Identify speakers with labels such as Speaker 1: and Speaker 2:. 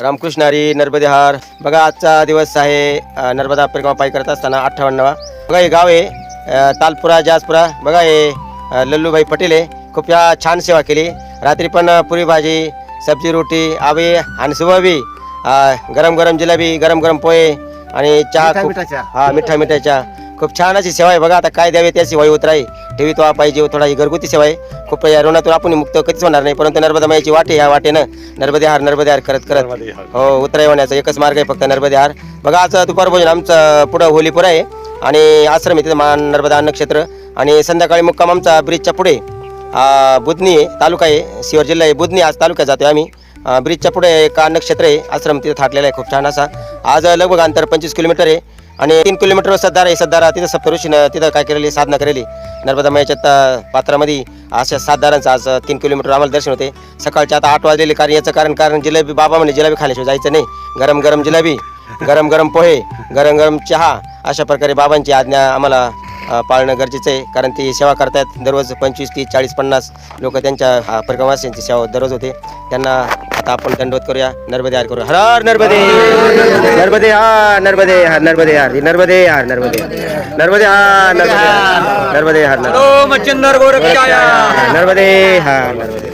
Speaker 1: रामकृष्ण हरी नर्मदे हार. बघा आजचा दिवस आहे नर्मदा परिक्रमा पायी करत असताना 58वा. बघा हे गाव आहे तालपुरा जाजपुरा. बघा हे लल्लूभाई पटेल आहे. खूप छान सेवा केली. रात्री पण पुरी भाजी सब्जी रोटी आवे आणि सुबह बी गरम गरम जिलेबी गरम गरम पोहे आणि चहा मिठाच्या खूप छान अशी सेवा आहे. बघा आता काय द्यावे त्याची वाई उतराई ठेवी तो पाहिजे थोडा ही घरगुती सेवा आहे. खूप या ऋणातून आपण मुक्त कधीच होणार नाही. परंतु नर्मदा माईची वाटे ह्या वाटेनं नर्मदे हार करत करत हो उतराई होण्याचा एकच मार्ग आहे फक्त नर्मदे हार. बघा आज दुपार भोजन आमचं पुढं होलीपूर आहे आणि आश्रम आहे तिथं नर्मदा नक्षत्र आणि संध्याकाळी मुक्काम आमचा ब्रिजच्या पुढे बुधनी तालुका आहे सिहोर जिल्हा आहे. बुधनी आज तालुक्यात जातोय आम्ही. ब्रिजच्या पुढे एक नक्षत्र आहे आश्रम तिथं थाटलेला आहे खूप छान असा. आज लगभग अंतर 25 किलोमीटर आहे आणि 3 किलोमीटर सद्दार आहे. सद्दारा तिथं सप्तऋषीनं तिथं काय केलेली साधना केलेली नर्मदा माईच्या पात्रामध्ये अशा 7 दारांचं आज 3 किलोमीटर आम्हाला दर्शन होते. सकाळच्या आता 8 वाजलेले कारण याचं कारण जिलेबी बाबा म्हणजे जिलेबी खाल्याशिवाय जायचं नाही. गरम गरम जिलेबी गरम गरम पोहे गरम गरम चहा अशा प्रकारे बाबांची आज्ञा आम्हाला पाळणं गरजेचं आहे. कारण ती सेवा करतात दररोज 25, 30, 40, 50 लोक त्यांच्या परिक्रमावासियांची सेवा दररोज होते. त्यांना आता आपण दंडवत करूया नर्मदे हार करूया. हर हर नर्मदे नर्मदे हार नर्मदे हार नर्मदे हार नर्मदे हार नर्मदे नर्मदे हार नर्मदे हार नर्मदे हार नर्मदे हार नर्मदे हार.